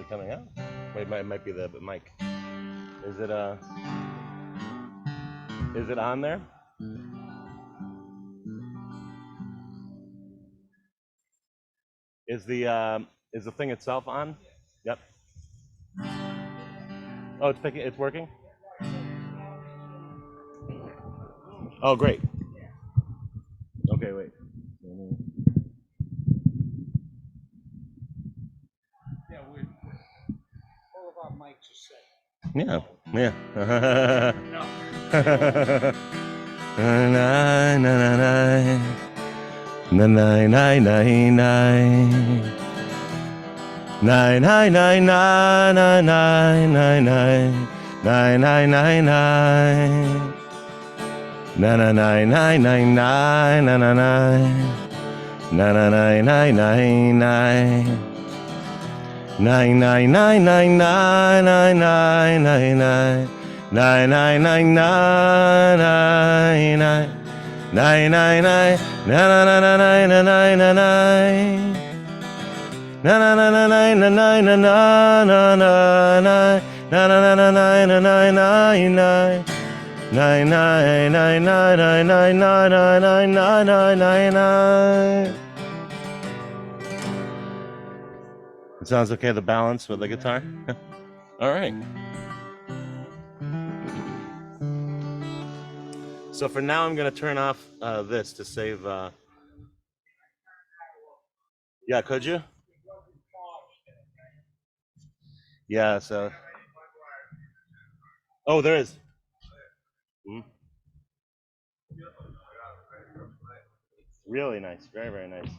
coming out? Wait, it might be the mic. Is it Is it on there? Is the thing itself on? Yep. Oh, it's picking. It's working. Oh, great. Okay, wait. Yeah, all of our mics are set. Yeah, yeah. No. Na na na na na na na na na. Nine nine nine nine nine nine nine nine nine nine nine. Na na nine nine nine nine na na nine. Na na nine nine nine nine. Nine nine nine nine nine nine nine nine nine. Nine nine nine nine nine nine. Nine nine nine na na na na nine nine nine nine. Na na na na na na na na na na na na na na na na na na na. Nine nine nine nine nine nine nine nine nine nine nine nine. It sounds okay, the balance with the guitar? All right. So for now, I'm going to turn off this to save. Yeah, could you? Yeah, so. Oh, there is. Mhm. Really nice. Very, very nice.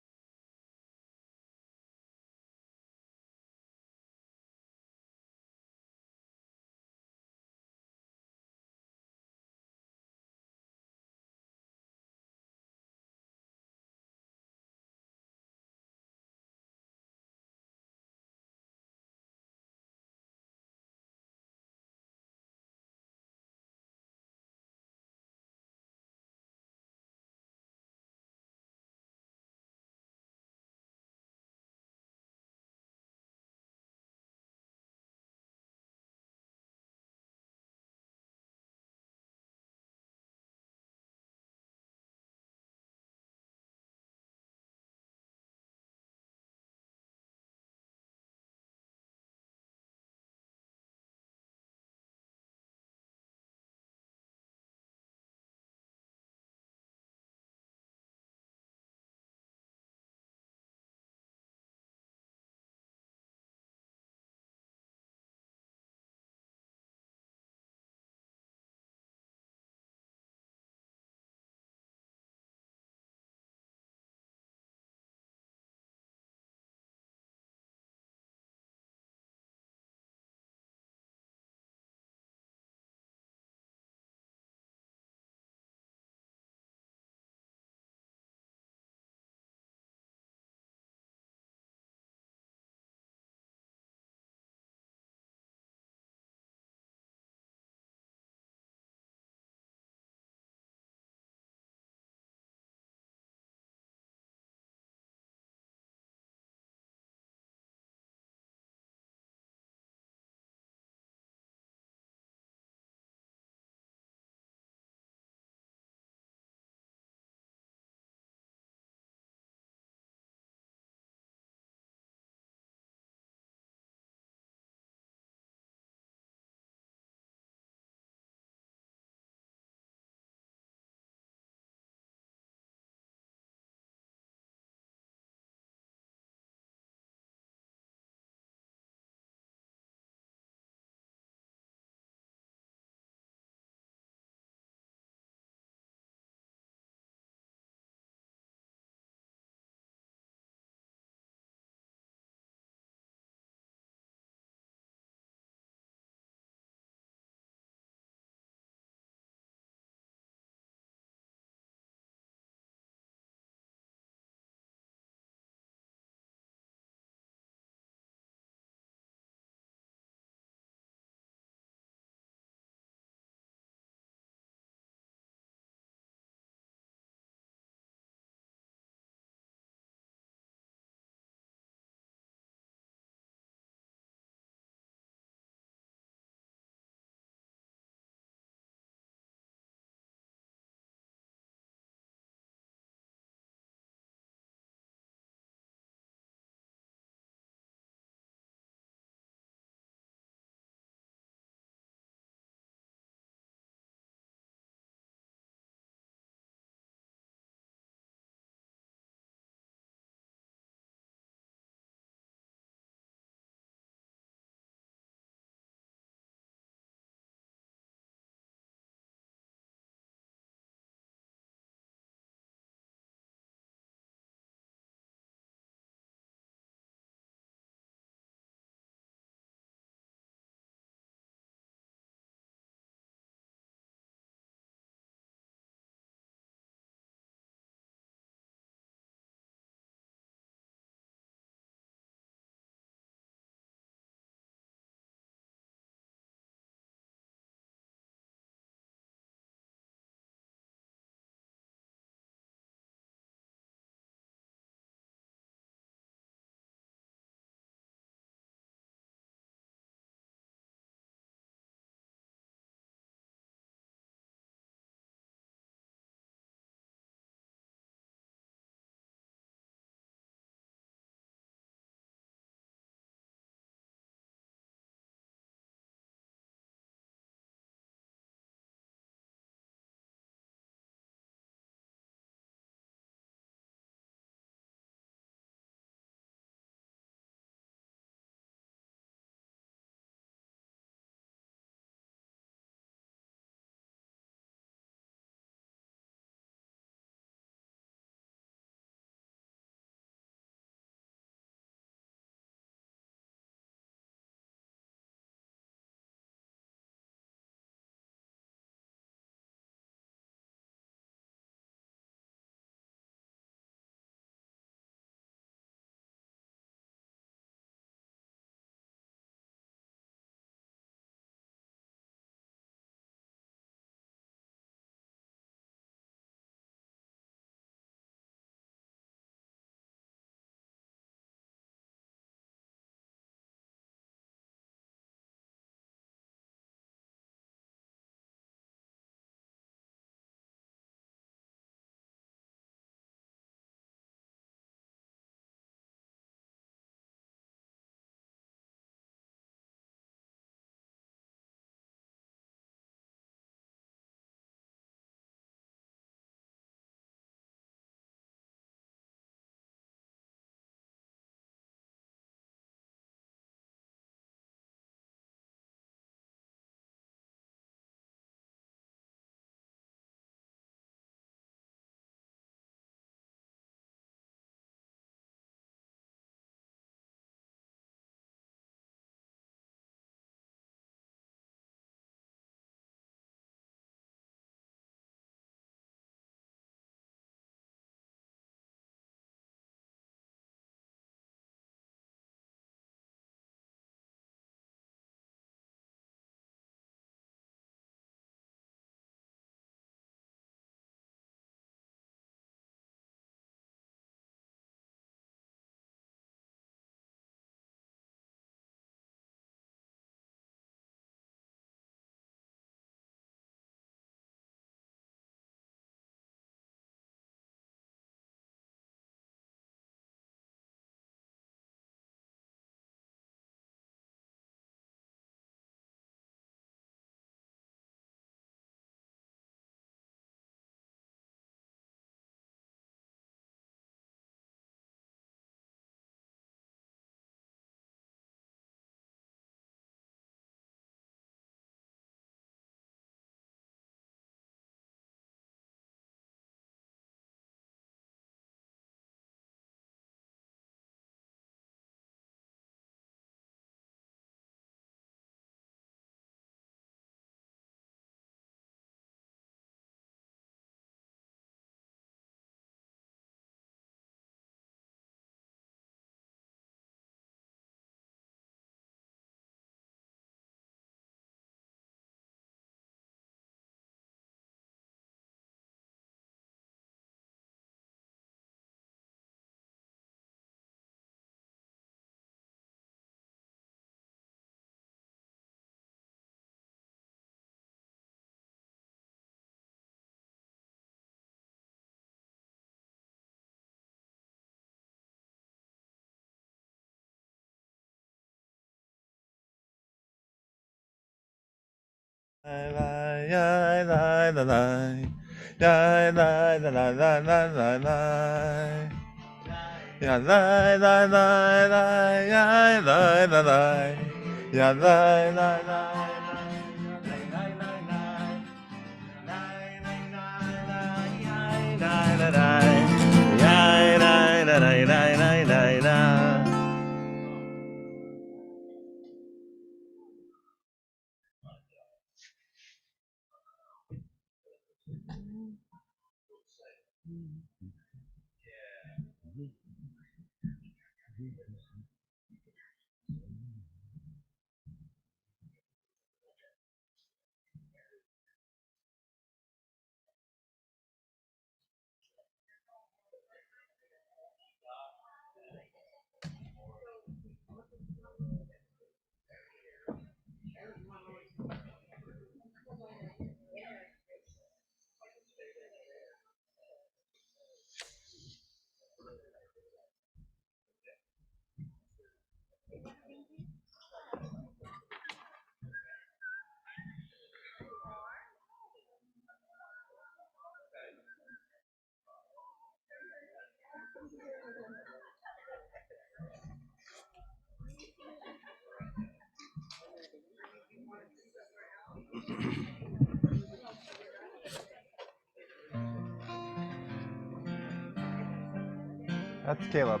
That's Caleb.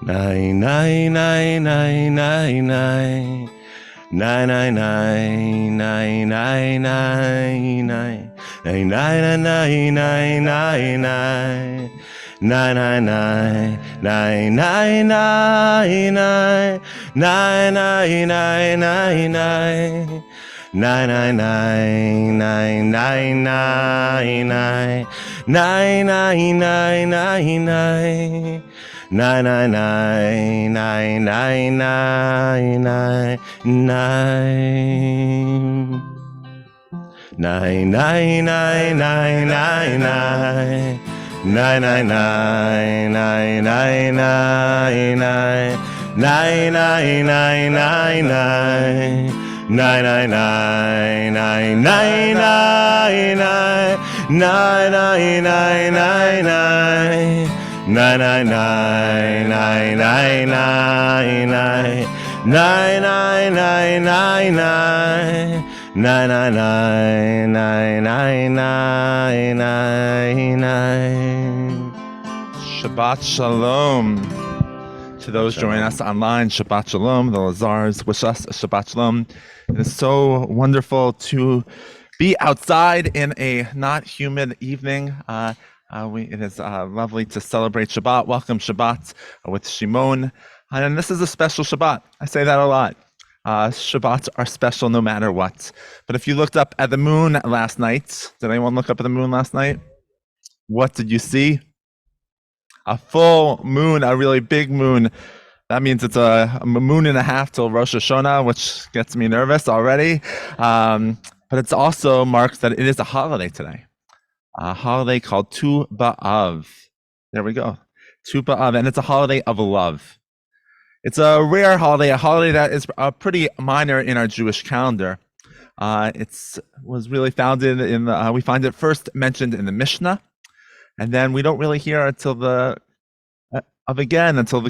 Nine, nine, nine, nine, nine, nine. Nine, nine, nine, nine, nine, nine, nine. Nine, nine, nine, nine, nine, nine. Nine, nine, nine, nine, nine, nine, nine. Nine, nine, nine, nine, nine. Nine, nine, nine, nine, nine, nine, nine. Nine, nine, nine, nine, nine. Nine, nine, nine, nine, nine, nine, nine, nine. Nine, nine, nine, nine, nine, nine. Nine, nine, nine, nine, nine, nine, nine. Nine, nine, nine, nine, nine. Nine, nine, nine, nine, nine, nine, nine. Nine, nine, nine, nine, nine. Nine, nine, nine, nine, nine, nine, nine. Nine, nine, nine, nine, nine. Nine, nine, nine, nine, nine, nine, nine, nine. Shabbat Shalom. To those joining us online, Shabbat Shalom. The Lazars wish us a Shabbat Shalom. It is so wonderful to be outside in a not humid evening. It is lovely to celebrate Shabbat. Welcome Shabbat with Shimon. And this is a special Shabbat. I say that a lot. Shabbats are special no matter what. But if you looked up at the moon last night, did anyone look up at the moon last night? What did you see? A full moon, a really big moon. That means it's a moon and a half till Rosh Hashanah, which gets me nervous already. But it's also marks that it is a holiday today. A holiday called Tu B'Av. There we go. Tu B'Av, and it's a holiday of love. It's a rare holiday, a holiday that is pretty minor in our Jewish calendar. It was really founded in, we find it first mentioned in the Mishnah, and then we don't really hear until the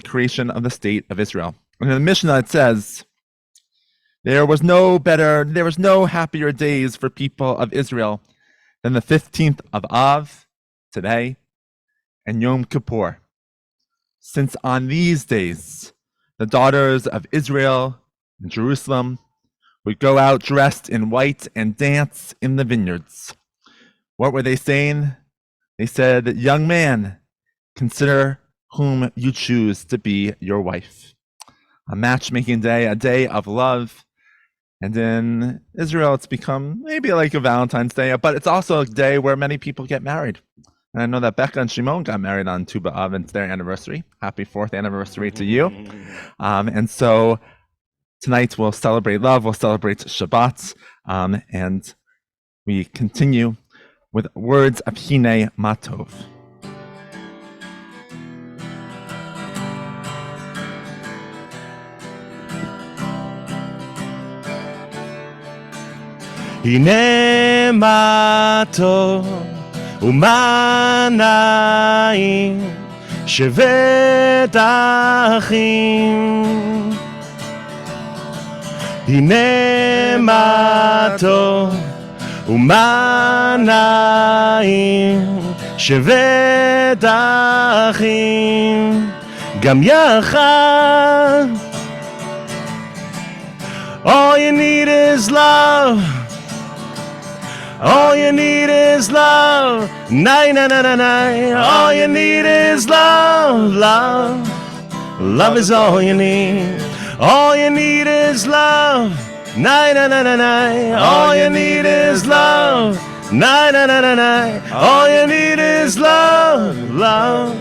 creation of the state of Israel. And in the Mishnah it says, there was no happier days for people of Israel than the 15th of Av, today, and Yom Kippur. Since on these days, the daughters of Israel and Jerusalem would go out dressed in white and dance in the vineyards. What were they saying? They said, young man, consider whom you choose to be your wife. A matchmaking day, a day of love. And in Israel, it's become maybe like a Valentine's Day, but it's also a day where many people get married. And I know that Becca and Shimon got married on Tu B'Av, and it's their anniversary. Happy 4th anniversary to you. And so tonight we'll celebrate love, we'll celebrate Shabbat, and we continue with words of Hine Matov. הנה מה טוב ומה נעים שבת אחים. הנה מה טוב ומה נעים שבת אחים גם יחד. All you need is love. All you need is love. Nay, nay, nay, nay, nay. All you need is love, love. Love is all you need. All you need is love. Nay, nay, nay, nay, nay. All you need is love. Nay, nay, nay, nay, nay. All you need is love, love.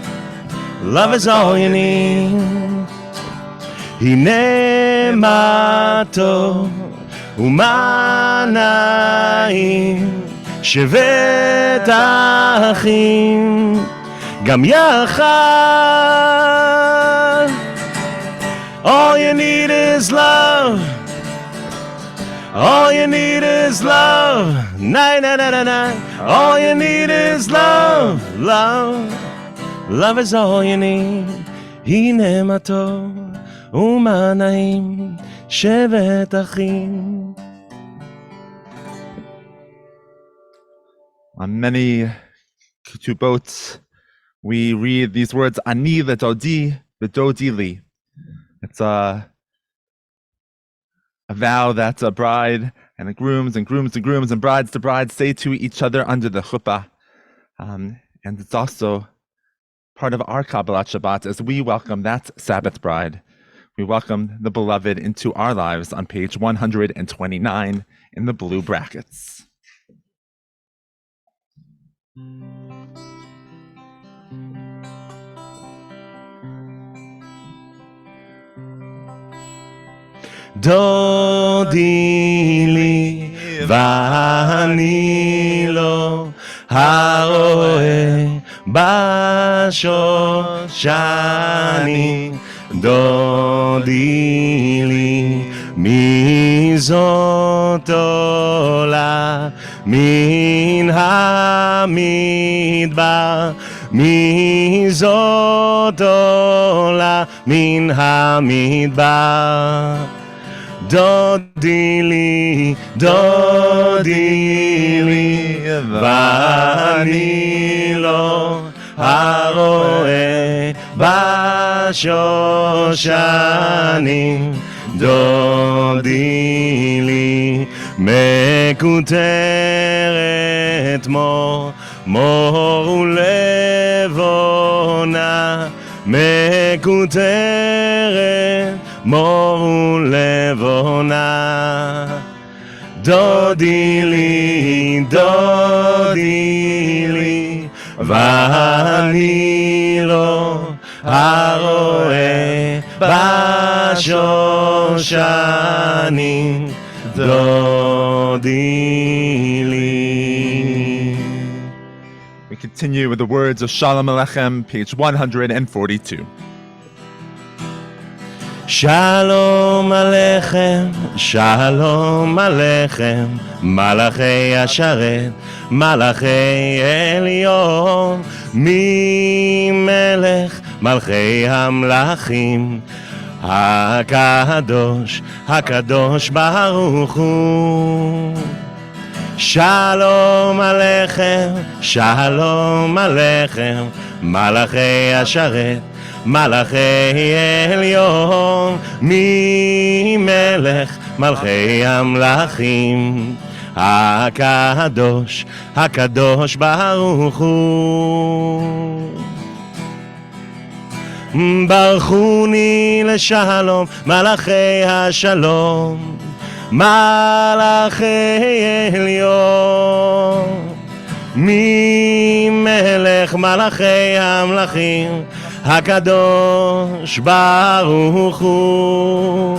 Love is all you need. הנה מה טוב ומה נעים שבת אחים גם יחד. All you need is love. All you need is love. Nay, nay, nay, nay, nay. All you need is love, love. Love is all you need. הנה מה טוב ומה נעים שבת אחים. On many ketubot, we read these words, Ani l'dodi v'dodi li. It's a vow that a bride and the grooms and brides to brides say to each other under the chuppah. And it's also part of our Kabbalat Shabbat as we welcome that Sabbath bride. We welcome the beloved into our lives on page 129 in the blue brackets. דודי לי ואני לו הרואה בשושנים. דודי לי מי זאת עולה מן המדבר. מי זאת עולה מן המדבר. דודי לי ואני לא הרואה בשושנים. דודי לי מקוטרת מור ולבונה. מקוטרת מור ולבונה. דודי לי ואני לא הרואה בשושנים. דודי לי. We continue with the words of Shalom Aleichem, page 142. שלום עליכם, שלום עליכם, מלאכי השרת, מלאכי עליון, ממלך מלכי המלכים, הקדוש, הקדוש ברוך הוא. שלום עליכם, שלום עליכם, מלאכי השרת, מלאכי עליון, ממלך מלכי המלכים, הקדוש, הקדוש ברוך הוא. ברכוני לשלום, מלאכי השלום, מלאכי עליון, ממלך מלאכי המלכים, הקדוש ברוך הוא.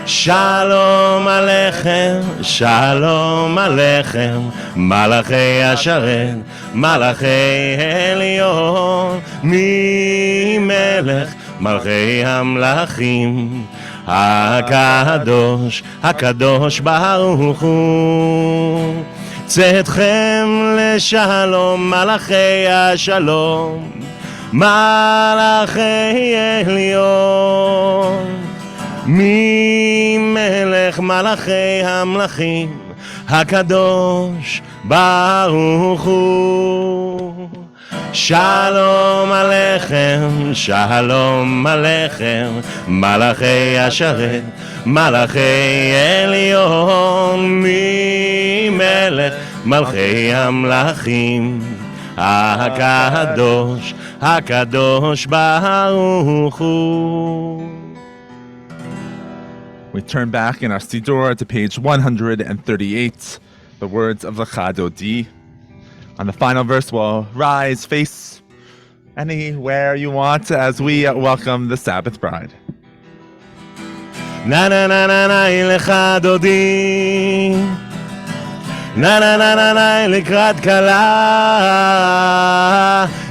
שלום עליכם, שלום עליכם, מלאכי השרת, מלאכי עליון, ממלך מלכי המלכים, הקדוש, הקדוש ברוך הוא. צאתכם לשלום, מלאכי השלום, מלאכי עליון, ממלך מלאכי המלכים, הקדוש ברוך הוא. שלום עליכם, שלום עליכם, מלאכי השרת, מלאכי עליון, ממלך מלכי המלכים, הקדוש, הקדוש ברוך הוא. We turn back in our Siddur to page 138, the words of the Chadodi. On the final verse, we'll rise, face anywhere you want as we welcome the Sabbath bride. Na na na na na lecha dodi, na na na na na lekrat kala,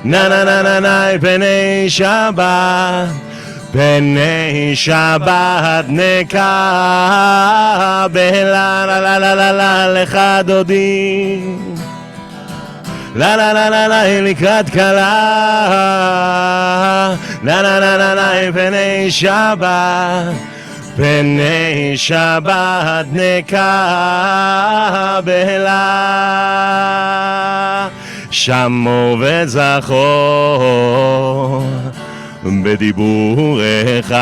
na na na na na bnei Shabbat, bnei Shabbat nekabel, la la la la la lecha dodi, la la la la la לקראת כלה, la la la la la בני שבת, בני שבת נקבלה, שמור וזכור בדיבורך,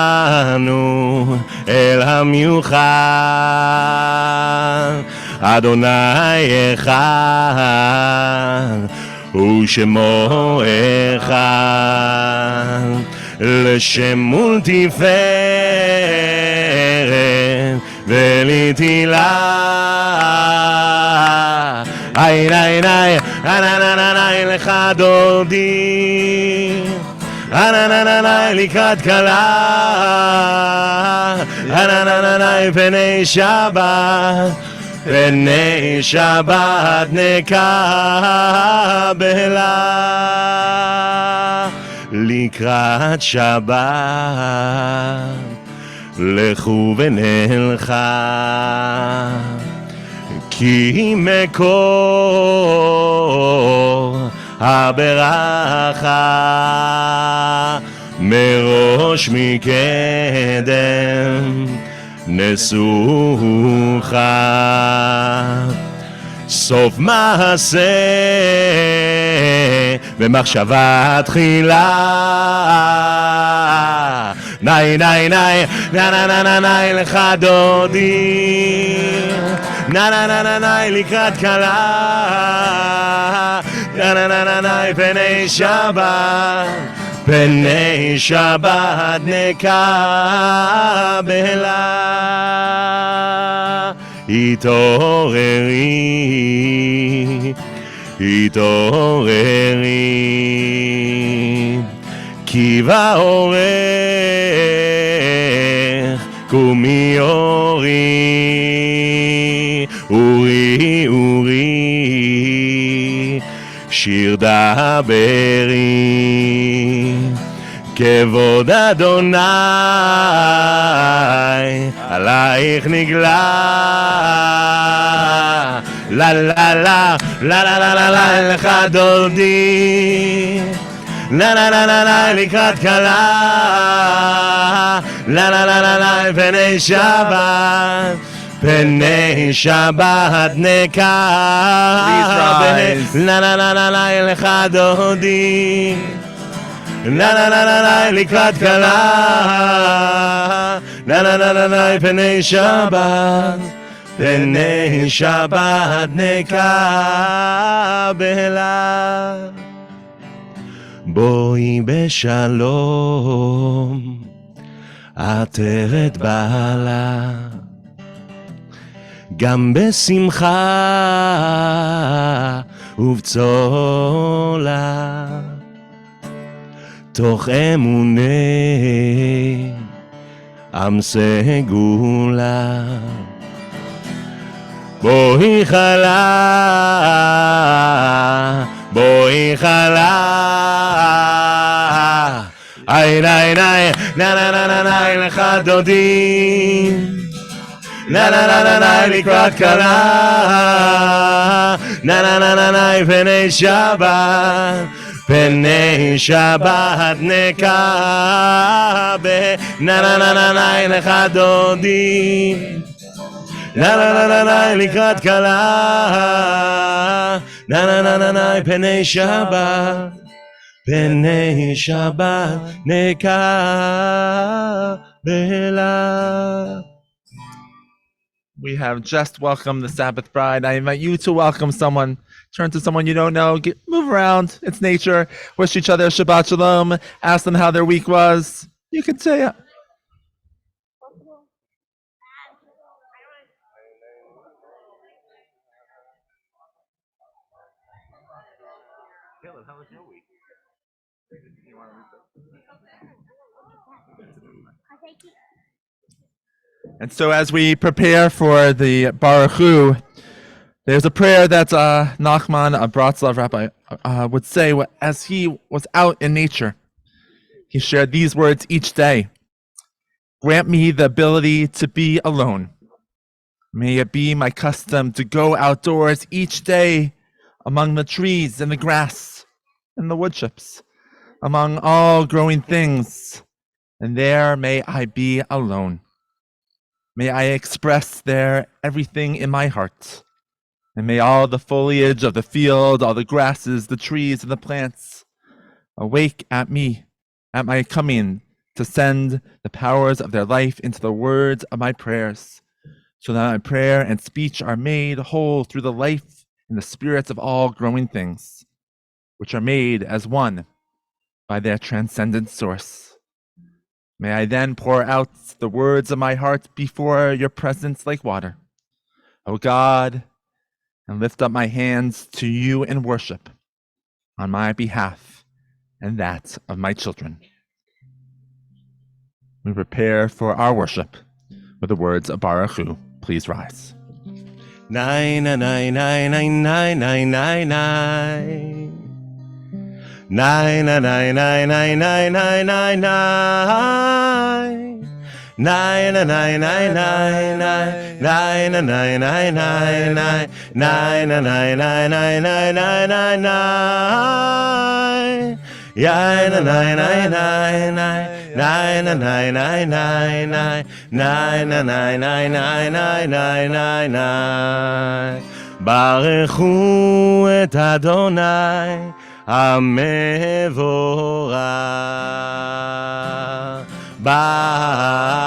השמיענו אל המיוחד, אדוני אחד ושמו אחד, לשם ולתפארת ולתהילה. איי איי איי איי לך דודי, אננננאי לקראת כלה, אננננאי בני שבת, בני שבת נקבלה, לקראת שבת לכו ונלכה, כי מקור הברכה מראש מקדם נסוכה, סוף מעשה במחשבה תחילה. נאי נאי נאי נאי נאי נאי נאי לך דודי, נאי נאי נאי נאי לקראת כלה, נאי נאי נאי נאי בני שבת, בני שבת נקבלה. התעוררי, התעוררי, כי באורך קומי אורי, אורי אורי, שיר דברי, כבוד אדוני עלייך נגלה. לה לה לה לה לה לה לה לה לך דודי, לה לה לה לה לה לקראת כלה, לה לה לה לה לה בני שבת, בני שבת נקבלה, לה לה לה לה לה לך דודי, na na na na na לקראת כלה na na na na na פני שבת פני שבת נקבלה בואי בשלום עטרת בעלה גם בשמחה ובצולה תוך אמוני עם סגולה בואי חלה בואי חלה איי ניי ניי נה נה נה נה נה לך דודי נה נה נה נה נה לקראת כלה נה נה נה נה נה פני שבת פני שבת נקבה נה נה נה נה נה לך דודי נה נה נה נה נה לקראת כלה נה נה נה נה נה פני שבת פני שבת נקבלה. We have just welcomed the Sabbath bride. I invite you to welcome someone. Turn to someone you don't know. Move around. It's nature. Wish each other Shabbat Shalom. Ask them how their week was. You can say it. Caleb, how was your week? And so as we prepare for the Baruch Hu, there's a prayer that Nachman, a Bratslav rabbi, would say as he was out in nature. He shared these words each day. Grant me the ability to be alone. May it be my custom to go outdoors each day among the trees and the grass and the wood chips, among all growing things, and there may I be alone. May I express there everything in my heart, and may all the foliage of the field, all the grasses, the trees, and the plants awake at me, at my coming, to send the powers of their life into the words of my prayers, so that my prayer and speech are made whole through the life and the spirits of all growing things, which are made as one by their transcendent source. May I then pour out the words of my heart before your presence like water, O God, and lift up my hands to you in worship on my behalf and that of my children. We prepare for our worship with the words of Baruch Hu. Please rise. Nine, nine, nine, nine, nine, nine, nine, nine. Nine, nine, nine, nine, nine, nine, nine, nine, nine. Nine, nine, nine, nine, nine, nine, nine, nine, nine, nine, nine, nine, nine, nine, nine, nine, nine, nine, nine. Yeah, nine, nine, nine, nine, nine, nine, nine, nine, nine, nine, nine, nine, nine, nine, nine, nine, nine, nine. ברכו את אדוני המבורך. ברוך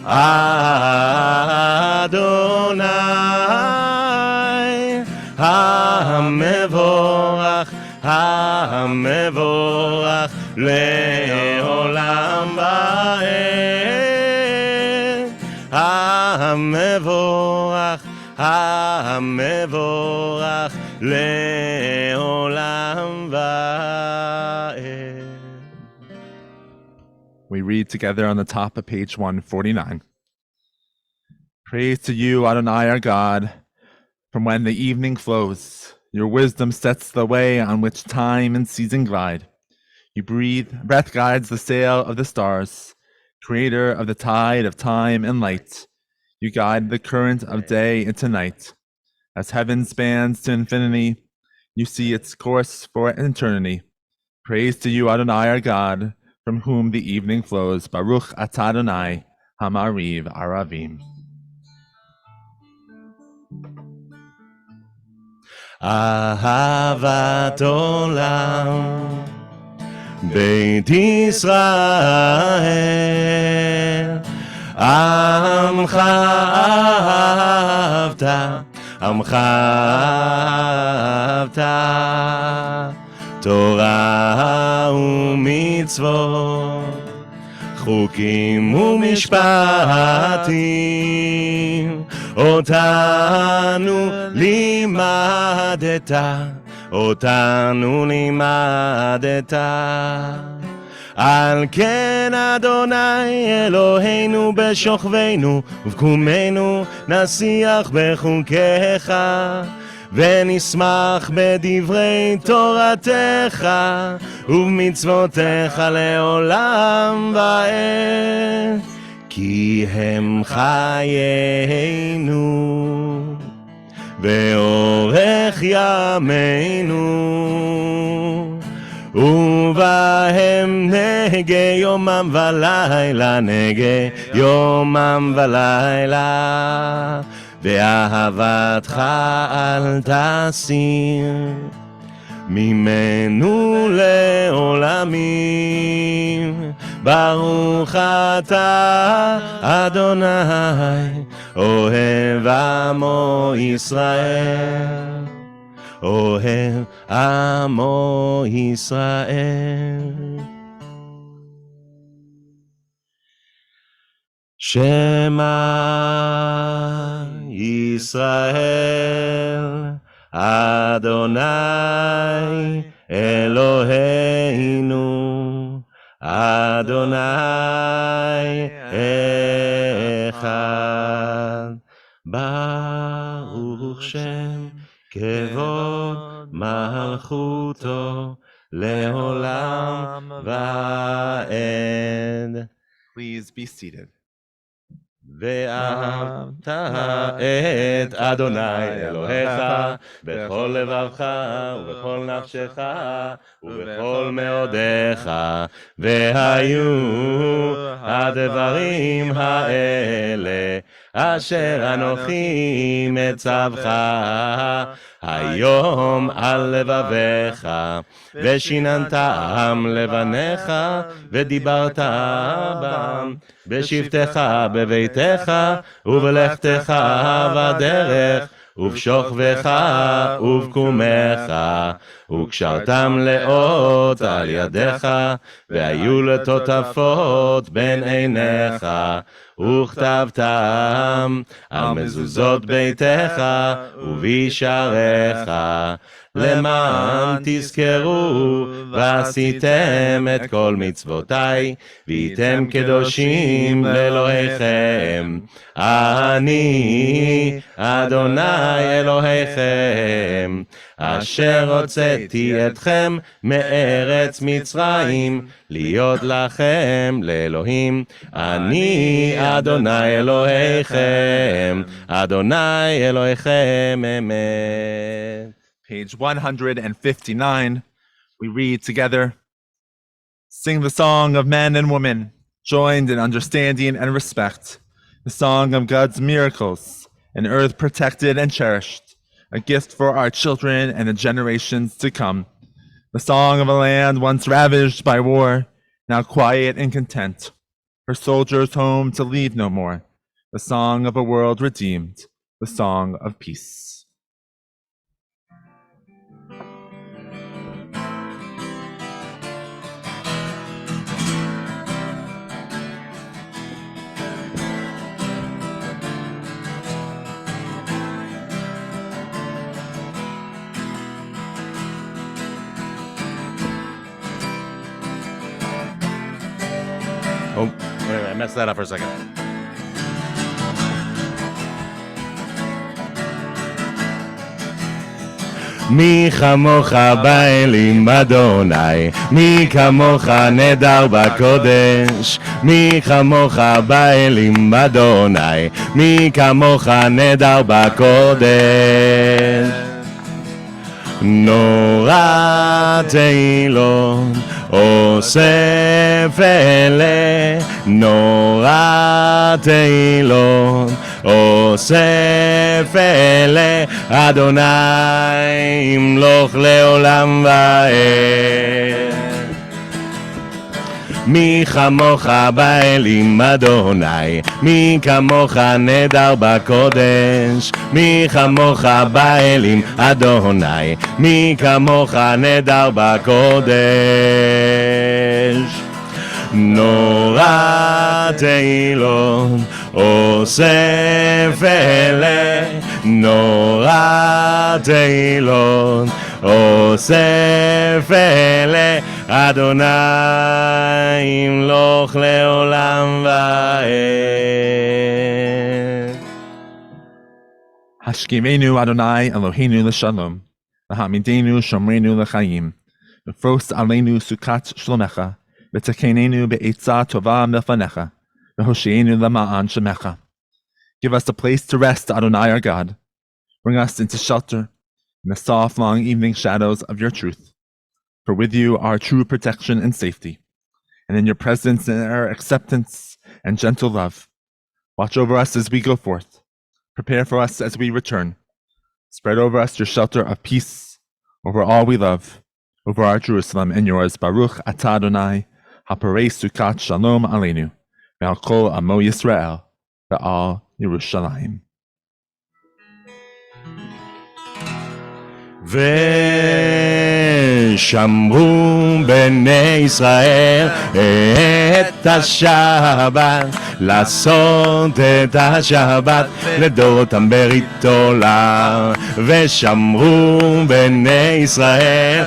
אדוני המבורך, המבורך לעולם ועד. המבורך, המבורך לעולם ועד. We read together on the top of page 149. Praise to you, Adonai, our God, from when the evening flows. Your wisdom sets the way on which time and season glide. You breath guides the sail of the stars, creator of the tide of time and light. You guide the current of day into night. As heaven spans to infinity, you see its course for eternity. Praise to you, Adonai, our God, from whom the evening flows. Baruch atah Adonai, Hamariv Aravim. אהבת עולם, בית ישראל, עמך אהבת, עמך אהבת, תורה ומצוות, חוקים ומשפטים, אותנו לימדת, אותנו לימדת. על כן אדוני אלוהינו בשוכבנו ובקומנו נשיח בחוקיך ונשמח בדברי תורתך ובמצוותיך לעולם ועד, כי הם חיינו ואורך ימינו, ובהם נהגה יומם ולילה, נהגה יומם ולילה, ואהבתך אל תסיר ממנו לעולמים. ברוך אתה אדוני אוהב עמו ישראל, אוהב עמו ישראל. שמע ישראל אדוני אלוהינו אדוני אחד. ברוך שם כבוד מלכותו לעולם ועד. Please be seated. ואהבת את אדוני אלוהיך בכל לבבך ובכל נפשך ובכל מאודיך, והיו הדברים האלה אשר אנוכי מצווך היום על לבביך, ושיננתם לבניך ודיברת בם בשבתך בביתך ובלכתך בדרך ובשוכבך ובקומך, וקשרתם לאות על ידיך והיו לטוטפות בין עיניך, וכתבתם על מזוזות ביתך ובישעריך, למען תזכרו ועשיתם את כל מצוותיי והייתם קדושים לאלוהיכם. אני אדוני אלוהיכם אשר הוצאתי אתכם מארץ מצרים להיות לכם לאלוהים. אני אדוני אלוהיכם, אדוני אלוהיכם אמת. Page 159, we read together, sing the song of men and women, joined in understanding and respect, the song of God's miracles, an earth protected and cherished, a gift for our children and the generations to come, the song of a land once ravaged by war, now quiet and content, her soldiers home to leave no more, the song of a world redeemed, the song of peace. Oh, wait a minute, I messed that up for a second. מי כמוך באלים אדוני, מי כמוך נדר בקודש, מי כמוך באלים אדוני, מי כמוך נדר בקודש. נורא תהילות אוסף אלה, נורא תהילות אוסף אלה אדוני ימלוך לעולם ועד. מי כמוך באלים אדוני, מי כמוך נדר בקודש, מי כמוך באלים אדוני, מי כמוך נדר בקודש. נורא תהילות אוסף אלה, נורא תהילות אוסף אלה אדוני ימלוך לעולם ועד. Hashkivenu Adonai Eloheinu l'shalom, v'hamidenu shomrenu l'chaim, v'fros aleinu sukat shlomecha, v'tekenenu be'etzah tova milfanecha, v'hosheinu lama'an shemecha. Give us a place to rest, Adonai our God. Bring us into shelter in the soft, long evening shadows of your truth. For with you are true protection and safety, and in your presence and our acceptance and gentle love. Watch over us as we go forth. Prepare for us as we return. Spread over us your shelter of peace, over all we love, over our Jerusalem and yours. Baruch atah Adonai, haparei sukat shalom aleinu, ve'al kol amo Yisrael, ve'al Yerushalayim. ושמרו בני ישראל את השבת, לעשות את השבת לדורותם ברית עולם. ושמרו בני ישראל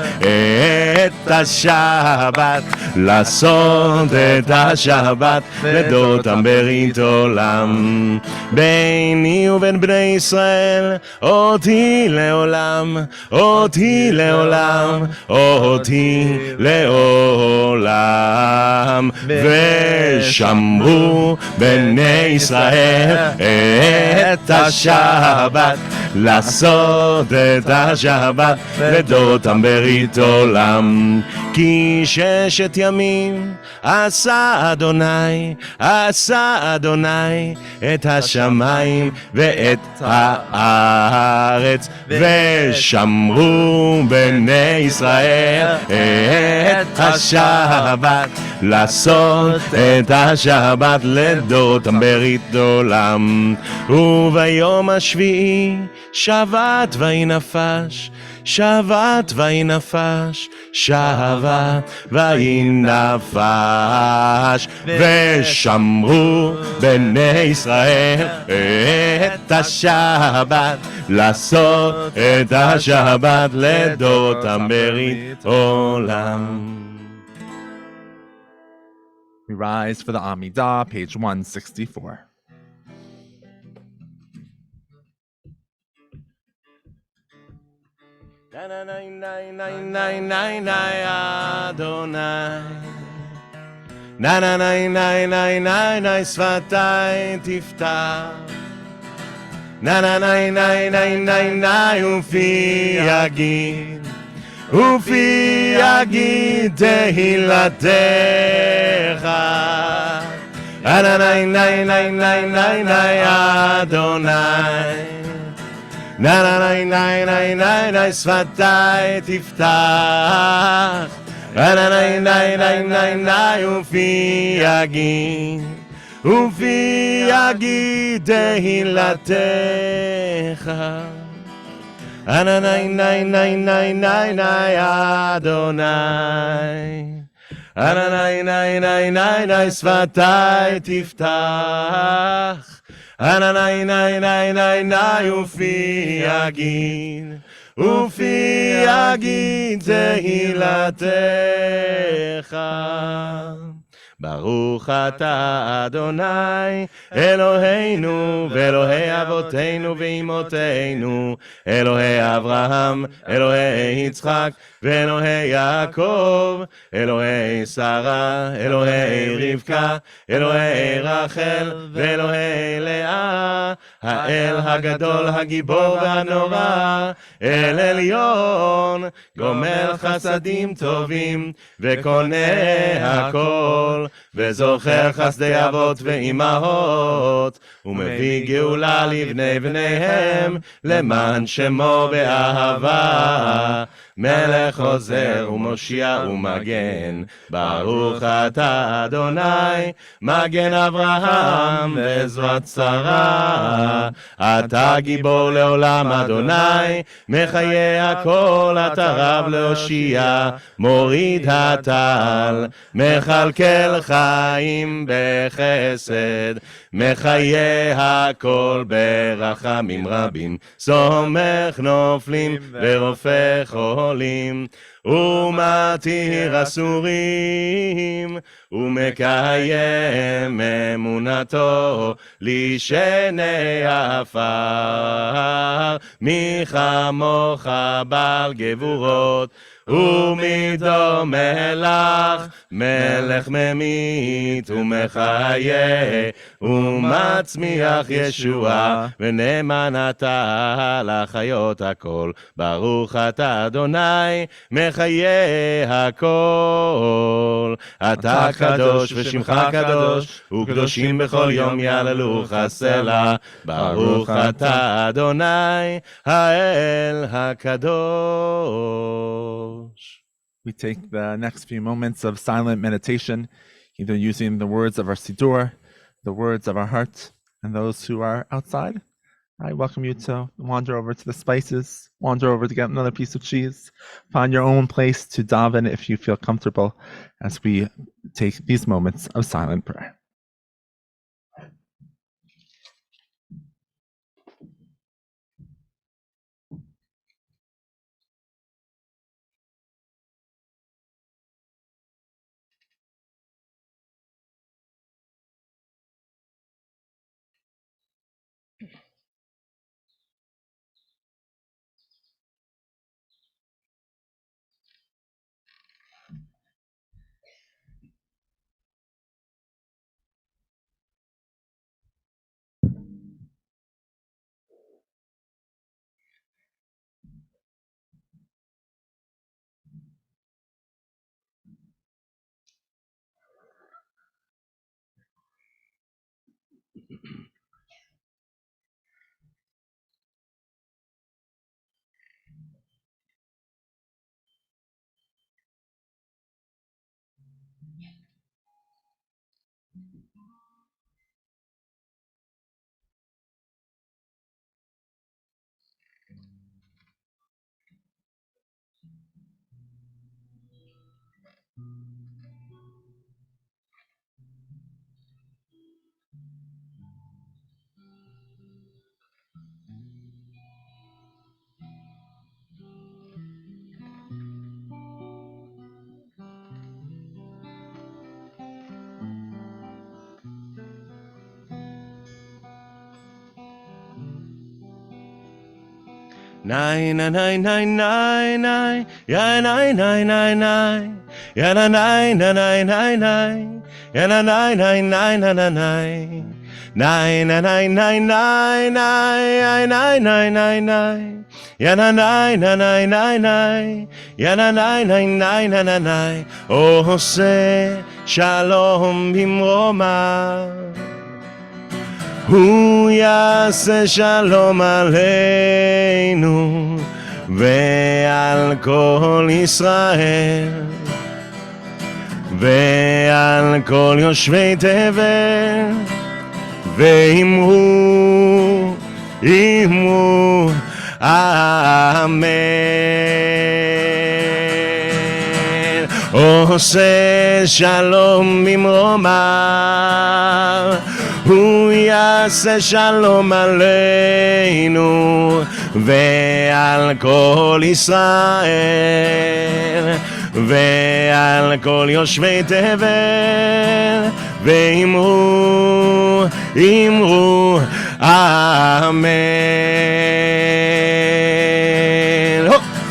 את השבת, לעשות את השבת לדורותם ברית עולם. ביני ובין בני ישראל אותי לעולם, אותי לעולם, אותי לעולם. ושמרו בני ישראל את השבת, לעשות את השבת לדורותם ברית עולם. כי 6 ימים עשה אדוני, עשה אדוני את השמיים ואת הארץ. ושמרו בני ישראל את השבת, לעשות את השבת לדורותם ברית עולם. וביום השביעי שבת ויהי נפש, שבת ויהי נפש, שבת ויהי נפש. ושמרו בני ישראל את השבת, לעשות את השבת לדורותם ברית עולם. We rise for the Amidah, page 164. אדוני שפתי תפתח, ופי יגיד, ופי יגיד תהילתך. אדוני שפתי תפתח, ופי יגיד, ופי יגיד תהילתך. אדוני שפתי תפתח, ופי יגיד, ופי יגיד תהילתך. ברוך אתה אדוני אלוהינו ואלוהי אבותינו ואמותינו, אלוהי אברהם, אלוהי יצחק ואלוהי יעקב, אלוהי שרה, אלוהי רבקה, אלוהי רחל ואלוהי לאה, האל הגדול הגיבור והנורא, אל עליון, גומל חסדים טובים וקונה הכל, וזוכר חסדי אבות ואימהות, ומביא גאולה לבני בניהם, למען שמו באהבה. מלך עוזר ומושיע ומגן, ברוך אתה אדוני, מגן אברהם ועזרת שרה. אתה גיבור לעולם אדוני, מחיי הכל אתה רב להושיע, מוריד הטל, מכלכל חיים בחסד, מחיי הכל ברחמים רבים, סומך נופלים ורופא חולים, ומתיר אסורים, ומקיים אמונתו לשני עפר. מי כמוך בעל גבורות, ומדומה לך, מלך ממית ומחיה, ומצמיח ישועה, ונאמן אתה לחיות הכל. ברוך אתה אדוני, מחיה הכל. אתה קדוש ושמך קדוש, וקדושים בכל יום יעללוך סלה. ברוך אתה אדוני, האל הקדוש. We take the next few moments of silent meditation, either using the words of our Siddur, the words of our heart, and those who are outside. I welcome you to wander over to the spices, wander over to get another piece of cheese, find your own place to daven if you feel comfortable as we take these moments of silent prayer. Nai na nai nai nai nai, ya nai nai nai nai, ya na nai na nai nai nai, ya na nai nai nai na na nai, nai na nai nai nai nai, ya nai nai nai nai, ya na nai na nai nai nai, ya na nai nai nai na na nai. עושה שלום במרומיו, הוא יעשה שלום עלינו ועל כל ישראל ועל כל יושבי תבל, ואמרו אמרו אמן. עושה שלום במרומיו, הוא יעשה שלום עלינו ועל כל ישראל ועל כל יושבי תבל, ואמרו אמרו אמן.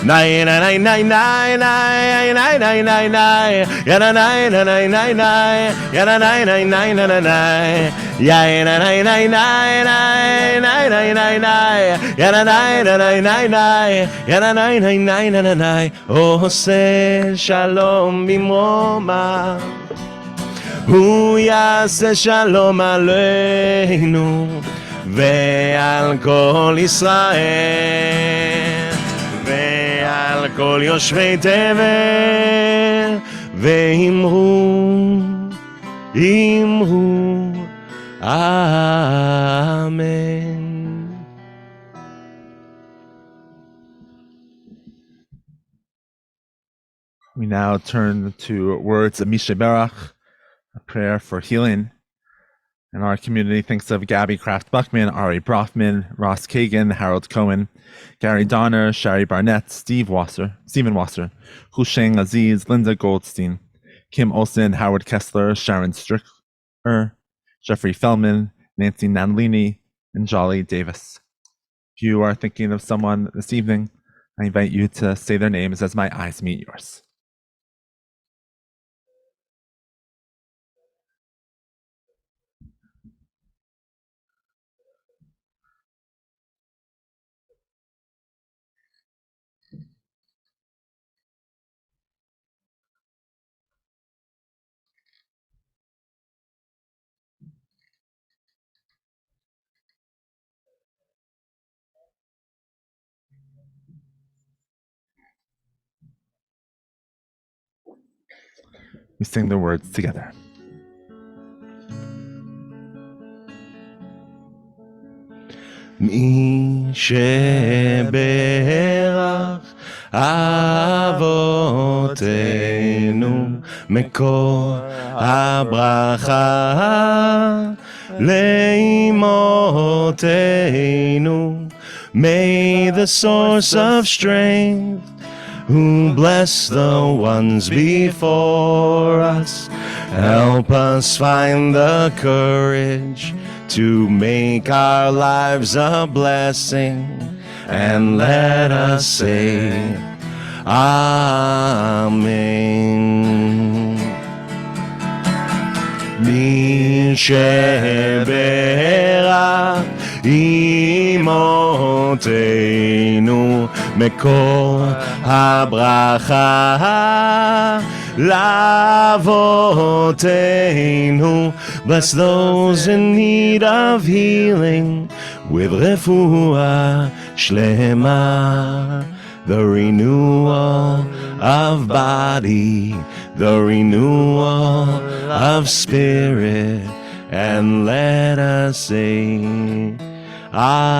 Nai nai nai nai nai nai nai nai nai, ya na nai nai nai nai, ya na nai nai nai nai nai, ya na nai nai nai nai nai nai nai nai, ya na nai nai nai nai, ya na nai nai nai nai nai. עושה שלום במרומיו, הוא יעשה שלום עלינו ועל כל ישראל ועל כל יושבי תבל ואמרו אמן. We now turn to words of Misha Berach, a prayer for healing. And our community thinks of Gabby Kraft Buckman, Ari Brofman, Ross Kagan, Harold Cohen, Gary Donner, Shari Barnett, Stephen Wasser, Husheng Aziz, Linda Goldstein, Kim Olsen, Howard Kessler, Sharon Stricker, Jeffrey Feldman, Nancy Nanlini, and Jolly Davis. If you are thinking of someone this evening, I invite you to say their names as my eyes meet yours. We sing the words together. מי שברך אבותינו מקור הברכה לאמותינו. May the source of strength who bless the ones before us help us find the courage to make our lives a blessing, and let us say Amen. מי שברך אמותינו מקור הברכה לאבותינו. Bless those in need of healing with refuah shlema, the renewal of body, the renewal of spirit, and let us say Amen.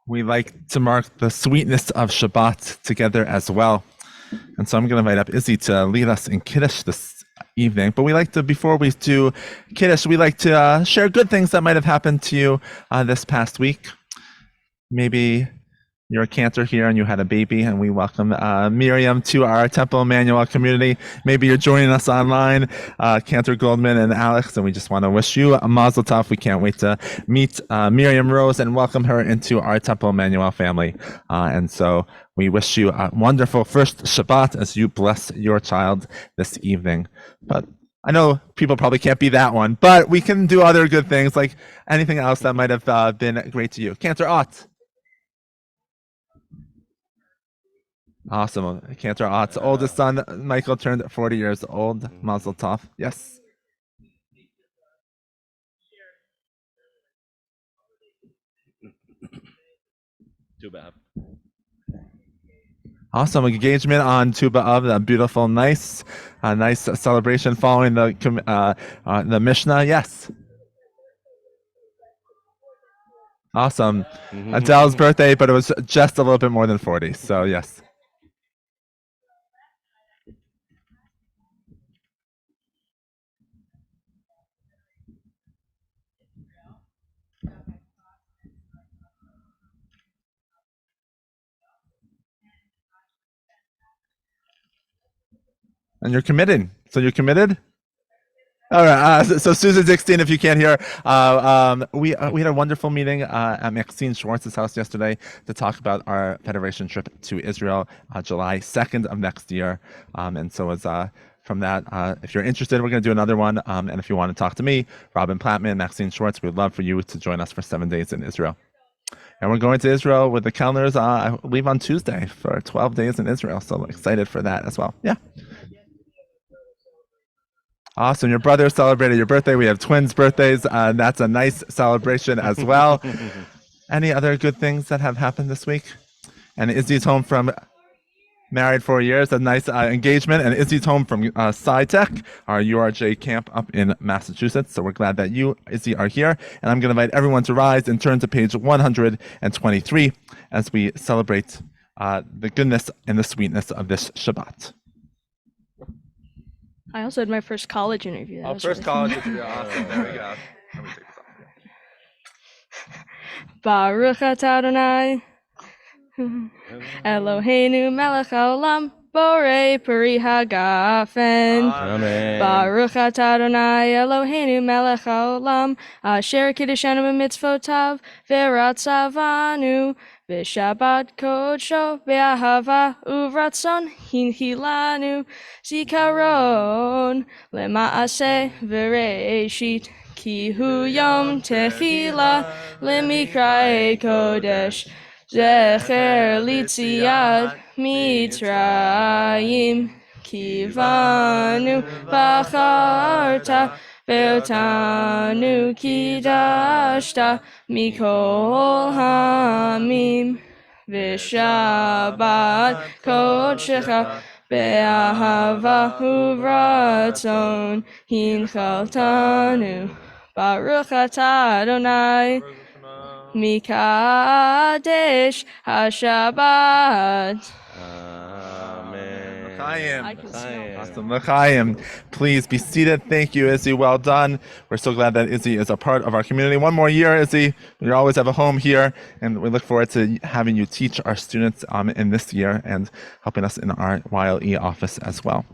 We like to mark the sweetness of Shabbat together as well. And so I'm going to invite up Izzy to lead us in Kiddush this evening. But we like to, before we do Kiddush, we like to share good things that might have happened to you this past week. Maybe you're a cantor here and you had a baby, and we welcome Miriam to our Temple Emanu-El community. Maybe you're joining us online, Cantor Goldman and Alex, and we just want to wish you a mazel tov. We can't wait to meet Miriam Rose and welcome her into our Temple Emanu-El family. And so we wish you a wonderful first Shabbat as you bless your child this evening. But I know people probably can't be that one, but we can do other good things, like anything else that might have been great to you. Cantor Ott. Awesome. Cantor Ott's oldest son, Michael, turned 40 years old. Mazel tov. Yes. Too bad. Awesome engagement on Tu B'Av, that beautiful, nice celebration following the Mishnah. Yes. Awesome. Adele's birthday, but it was just a little bit more than 40. So yes. And you're committed. So you're committed? All right. So Susan Dixon, if you can't hear, we had a wonderful meeting at Maxine Schwartz's house yesterday to talk about our Federation trip to Israel, July 2nd of next year. And so as from that, if you're interested, we're going to do another one. And if you want to talk to me, Robin Plattman, Maxine Schwartz, we'd love for you to join us for 7 days in Israel. And we're going to Israel with the calendars, I believe, on Tuesday for 12 days in Israel. So I'm excited for that as well. Yeah. Awesome. Your brother celebrated your birthday. We have twins' birthdays. That's a nice celebration as well. Any other good things that have happened this week? And Izzy's home from married 4 years, a nice engagement. And Izzy's home from SciTech, our URJ camp up in Massachusetts. So we're glad that you, Izzy, are here. And I'm going to invite everyone to rise and turn to page 123 as we celebrate the goodness and the sweetness of this Shabbat. I also had my first college interview. That was First really college fun. interview. Awesome. There we go. Let me take this off. Baruch atah Adonai Eloheinu melech haolam borei peri hagafen. Amen. Baruch atah Adonai Eloheinu melech haolam asher kiddushanu b'mitzvotav v'ratzavanu v'shabbat kodsho v'ahava uvratzon hinchilanu zikaron lema'aseh v'reishit ki hu yom techila lemikra'e kodesh zecher litziat mitzrayim kivanu bacharta ve'otanu kidashta mikol hamim v'shabbat kodshecha be'ahava uvratzon hinchaltanu Baruch atah Adonai Mikadesh HaShabbat. Amen. L'chaim. I can smell Awesome. L'chaim. Please be seated. Thank you, Izzy. Well done. We're so glad that Izzy is a part of our community. One more year, Izzy. We always have a home here, and we look forward to having you teach our students in this year and helping us in our YLE office as well.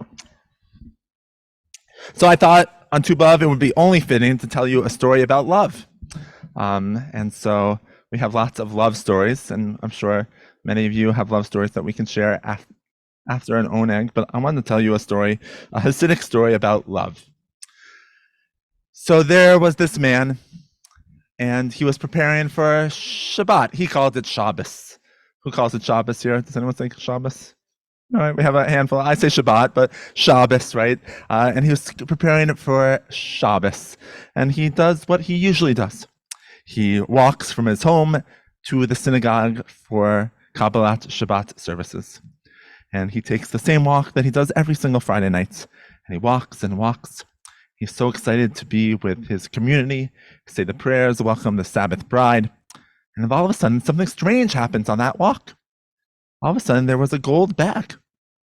So I thought on Tu B'Av it would be only fitting to tell you a story about love. And so we have lots of love stories, and I'm sure many of you have love stories that we can share after an oneg, but I wanted to tell you a story, a Hasidic story about love. So there was this man, and he was preparing for Shabbat. He called it Shabbos. Who calls it Shabbos here? Does anyone say Shabbos? All right, we have a handful. I say Shabbat, but Shabbos, right? And he was preparing for Shabbos, and he does what he usually does. He walks from his home to the synagogue for Kabbalat Shabbat services. And he takes the same walk that he does every single Friday night. And he walks and walks. He's so excited to be with his community, say the prayers, welcome the Sabbath bride. And all of a sudden, something strange happens on that walk. All of a sudden, there was a gold bag.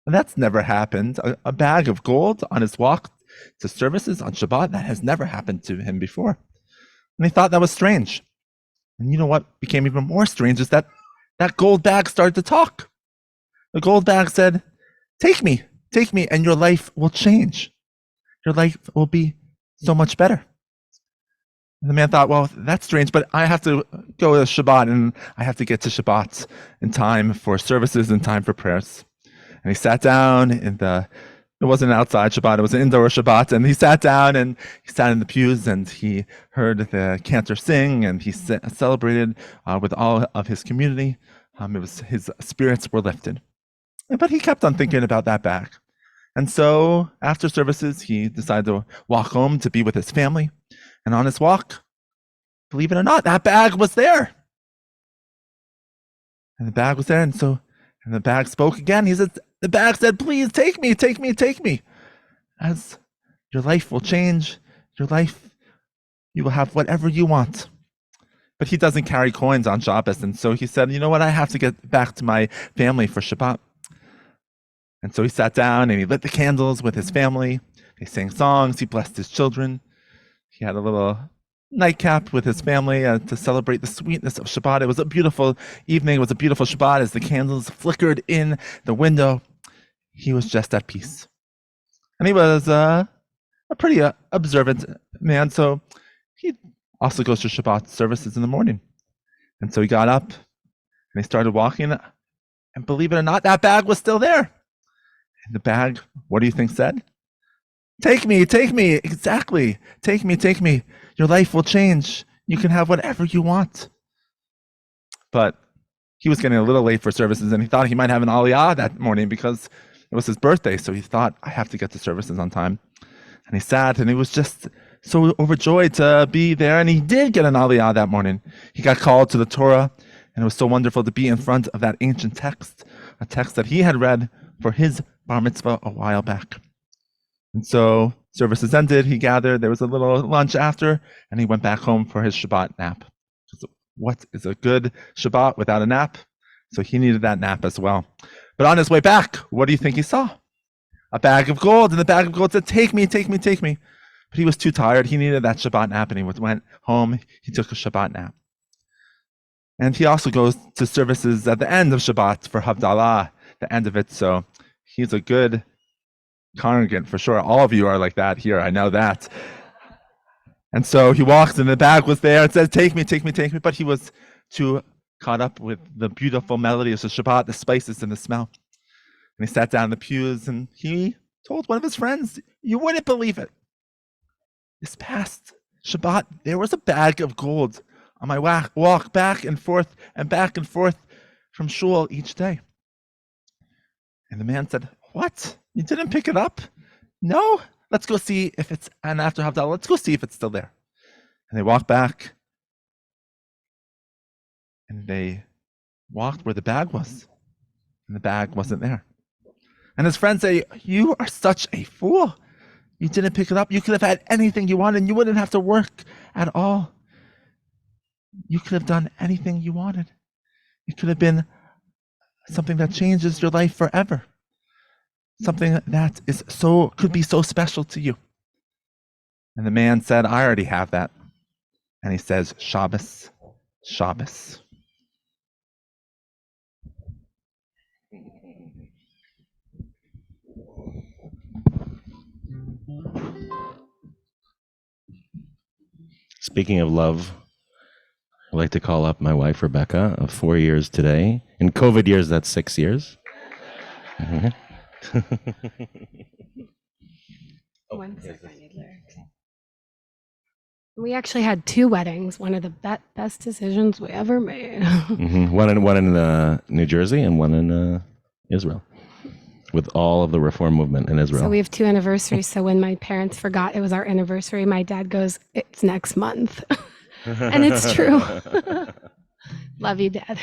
And that's never happened. A bag of gold on his walk to services on Shabbat, that has never happened to him before. And he thought that was strange. And you know what became even more strange is that that gold bag started to talk. The gold bag said, take me, and your life will change. Your life will be so much better. And the man thought, well, that's strange, but I have to go to Shabbat, and I have to get to Shabbat in time for services, in time for prayers. And he sat down it wasn't an outside Shabbat, it was an indoor Shabbat, and he sat down and he sat in the pews and he heard the cantor sing, and he celebrated with all of his community. His spirits were lifted. But he kept on thinking about that bag. And so after services, he decided to walk home to be with his family. And on his walk, believe it or not, that bag was there. And the bag was there, and the bag spoke again. The bag said, please take me. As your life will change, you will have whatever you want. But he doesn't carry coins on Shabbos, and so he said, you know what, I have to get back to my family for Shabbat. And so he sat down and he lit the candles with his family. They sang songs, he blessed his children. He had a little nightcap with his family to celebrate the sweetness of Shabbat. It was a beautiful evening. It was a beautiful Shabbat as the candles flickered in the window. He was just at peace. And he was a pretty observant man, so he also goes to Shabbat services in the morning. And so he got up and he started walking, and believe it or not, that bag was still there. And the bag, what do you think said? Take me, exactly. Take me. Your life will change. You can have whatever you want. but he was getting a little late for services, and he thought he might have an aliyah that morning because it was his birthday. So he thought, I have to get to services on time. And he sat, and he was just so overjoyed to be there. And he did get an aliyah that morning. He got called to the Torah, and it was so wonderful to be in front of that ancient text, a text that he had read for his bar mitzvah a while back. And so services ended, he gathered, there was a little lunch after, and he went back home for his Shabbat nap. What is a good Shabbat without a nap? So he needed that nap as well. But on his way back, what do you think he saw? A bag of gold, and the bag of gold said, take me, take me, take me. But he was too tired. He needed that Shabbat nap, and he went home. He took a Shabbat nap. And he also goes to services at the end of Shabbat for Havdalah, the end of it. So he's a good congregant for sure. All of you are like that here. I know that. And so he walked, and the bag was there. It said, take me, take me, take me. But he was too caught up with the beautiful melody of the Shabbat, the spices and the smell. And he sat down in the pews, and he told one of his friends, you wouldn't believe it. This past Shabbat, there was a bag of gold on my walk back and forth from shul each day. And the man said, what? You didn't pick it up? No? Let's go see if it's, and after Havdalah, let's go see if it's still there. And they walked back, and they walked where the bag was, and the bag wasn't there. And his friends say, you are such a fool. You didn't pick it up. You could have had anything you wanted, and you wouldn't have to work at all. You could have done anything you wanted. It could have been something that changes your life forever. Something that is could be so special to you. And the man said, I already have that. And he says, Shabbos, Shabbos. Speaking of love, I'd like to call up my wife, Rebecca, of 4 years today. In COVID years, that's 6 years. Mm-hmm. 1 second, I need lyrics. We actually had 2 weddings, one of the best decisions we ever made. Mm-hmm. One in New Jersey and one in Israel, with all of the reform movement in Israel. So we have 2 anniversaries. So when my parents forgot it was our anniversary, my dad goes, it's next month. And it's true. Love you, Dad.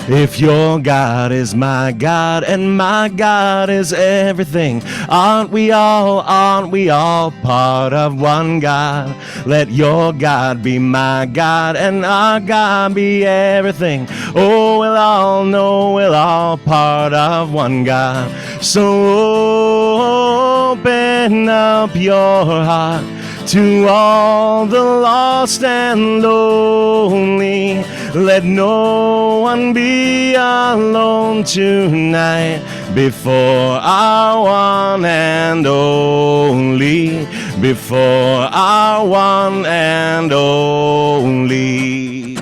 If your God is my God and my God is everything, aren't we all part of one God? Let your God be my God and our God be everything. Oh, we'll all know we're all part of one God. So open up your heart to all the lost and lonely. Let no one be alone tonight before our one and only, before our one and only.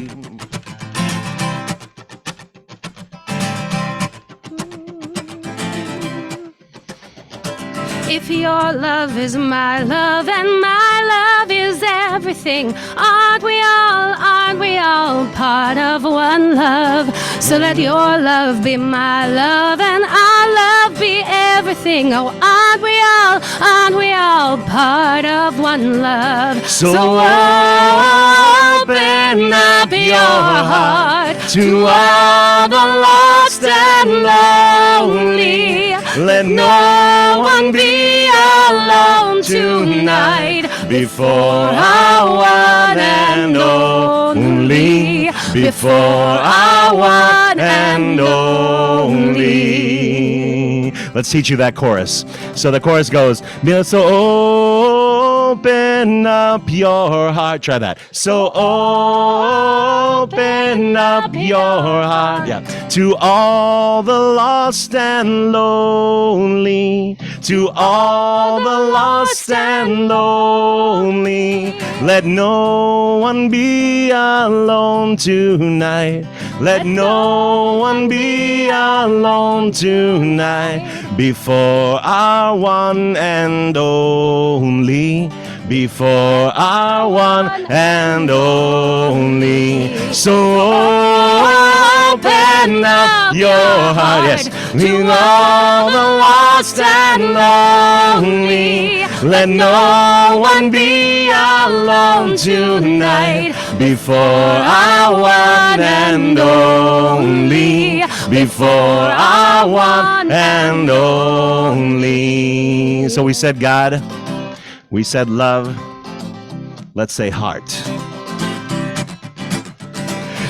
If your love is my love and my love is everything, aren't we all part of one love? So let your love be my love and our love be everything. Oh, aren't we all part of one love? So open up your heart to all the lost and lonely. Let no one be alone tonight before our one and only, before our one and only. Let's teach you that chorus. So the chorus goes, so open up your heart. Try that. So open up your heart. Yeah. To all the lost and lonely. To all the lost and lonely. Let no one be alone tonight. Let no one be alone tonight. Before our one and only. Before our one and only. So open up your heart, yes, to all the lost and lonely. Let no one be alone tonight. Before our one and only. Before our one and only. So we said God, we said love, let's say heart.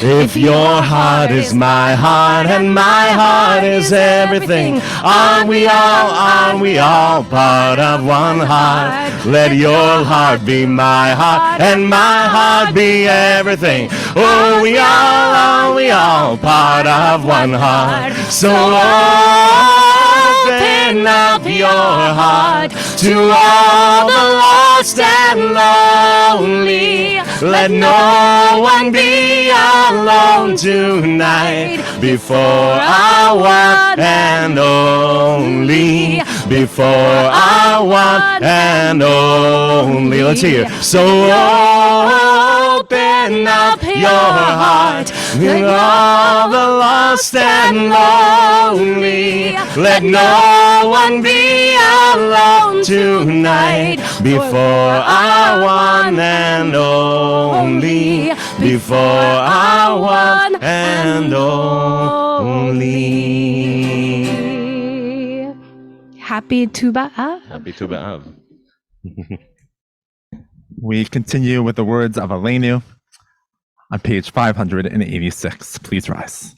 If your heart is my heart and my heart is everything, aren't we all part of one heart? Let your heart be my heart and my heart be everything. Oh, we all part of one heart. So open up your heart to all the lost and lonely. Let no one be alone tonight. Before our one and only. Before our one and only. Let's hear. So open up your heart to all the lost and lonely. Let no one be alone tonight. Before our one and only. Before our one and only. Happy Tu B'Av. Happy Tu B'Av. We continue with the words of Aleinu on page 586. Please rise.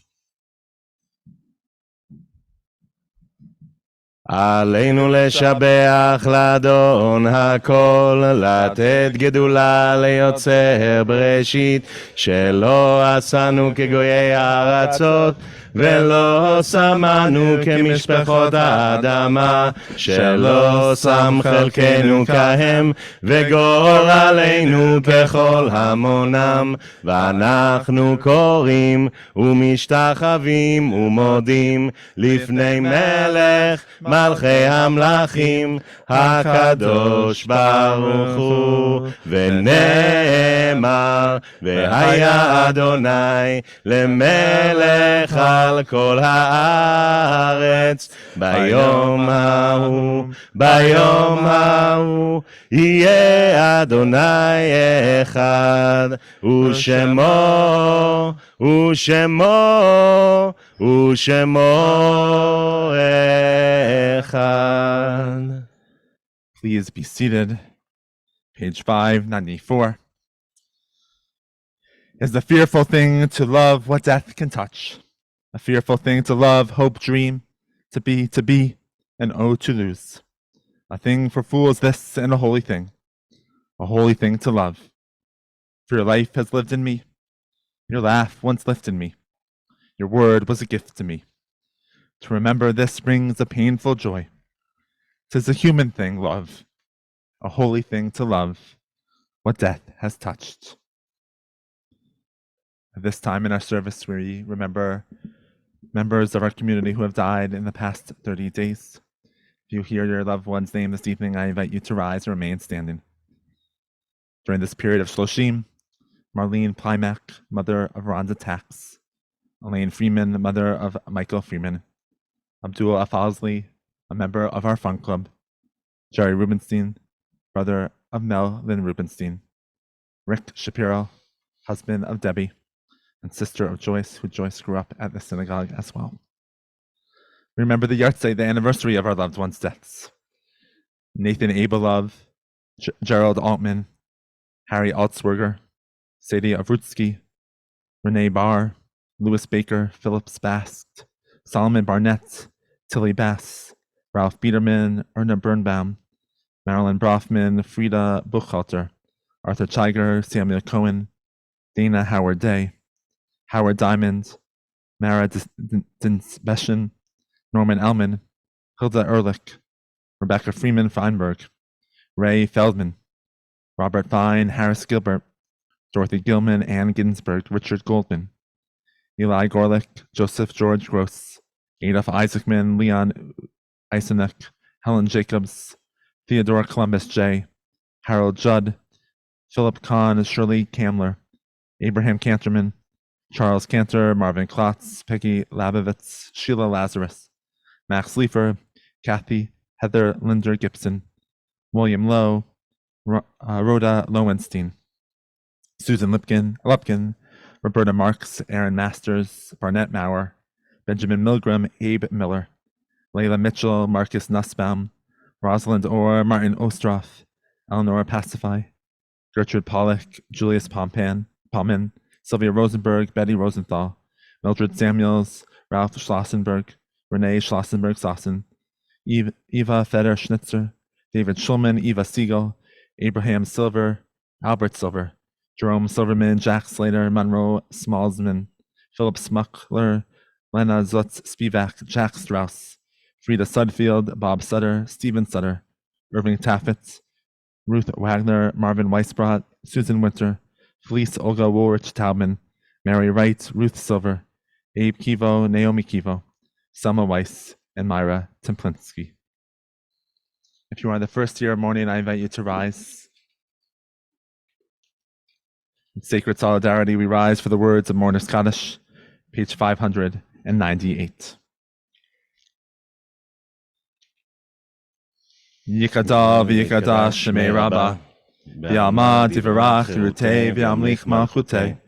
עלינו לשבח לאדון הכל, לתת גדולה ליוצר בראשית, שלא עשנו כגויי הארצות, ולא שמנו כמשפחות האדמה, שלא שם חלקנו כהם, וגורלנו ככל המונם, ואנחנו קוראים ומשתחווים ומודים לפני מלך מלכי המלכים, הקדוש ברוך הוא, ונאמר, והיה אדוני למלך על כל הארץ. ביום ההוא יהיה אדוני אחד, ושמו אחד. Please be seated. Page 594. Is the fearful thing to love what death can touch. A fearful thing to love, hope, dream, to be, and oh, to lose. A thing for fools this, and a holy thing to love. For your life has lived in me, your laugh once lifted me, your word was a gift to me. To remember this brings a painful joy. 'Tis a human thing, love, a holy thing to love, what death has touched. At this time in our service, we remember members of our community who have died in the past 30 days. If you hear your loved one's name this evening, I invite you to rise and remain standing. During this period of Shloshim, Marlene Plymack, mother of Rhonda Tax, Elaine Freeman, the mother of Michael Freeman, Abdul Afazli, a member of our fun club, Jerry Rubenstein, brother of Mel Lynn Rubenstein, Rick Shapiro, husband of Debbie, and sister of Joyce, who Joyce grew up at the synagogue as well. Remember the yahrzeit, the anniversary of our loved ones' deaths. Nathan Abelov, Gerald Altman, Harry Altswerger, Sadie Avrutsky, Renee Barr, Louis Baker, Philip Spast, Solomon Barnett, Tilly Bass, Ralph Biederman, Erna Birnbaum, Marilyn Brofman, Frida Buchhalter, Arthur Cheiger, Samuel Cohen, Dana Howard Day, Howard Diamond, Mara Dinsbeshen, Norman Ellman, Hilda Ehrlich, Rebecca Freeman Feinberg, Ray Feldman, Robert Fine, Harris Gilbert, Dorothy Gilman, Ann Ginsberg, Richard Goldman, Eli Gorlick, Joseph George Gross, Adolf Isaacman, Leon Eisenach, Helen Jacobs, Theodore Columbus J., Harold Judd, Philip Kahn, Shirley Kamler, Abraham Canterman, Charles Cantor, Marvin Klotz, Peggy Labovitz, Sheila Lazarus, Max Leifer, Kathy, Heather Linder Gibson, William Lowe, Rhoda Lowenstein, Susan Lupkin, Roberta Marks, Aaron Masters, Barnett Maurer, Benjamin Milgram, Abe Miller, Layla Mitchell, Marcus Nussbaum, Rosalind Orr, Martin Ostroff, Eleanor Pacify, Gertrude Pollock, Julius Palman, Sylvia Rosenberg, Betty Rosenthal, Mildred Samuels, Ralph Schlossenberg, Renee Schlossenberg-Sossin, Eva Feder-Schnitzer, David Schulman, Eva Siegel, Abraham Silver, Albert Silver, Jerome Silverman, Jack Slater, Monroe Smallsman, Philip Smuckler, Lena Zutz Spivak, Jack Strauss, Frida Sudfield, Bob Sutter, Stephen Sutter, Irving Taffet, Ruth Wagner, Marvin Weisbrot, Susan Winter, Felice Olga Woolrich Taubman, Mary Wright, Ruth Silver, Abe Kivo, Naomi Kivo, Selma Weiss, and Myra Templinsky. If you are the first here morning, I invite you to rise. In sacred solidarity, we rise for the words of Mourner's Kaddish, page 598. Yikada v'yikada shemei Rabbah, v'yalma tivarach yirutei v'yamlich malchutei,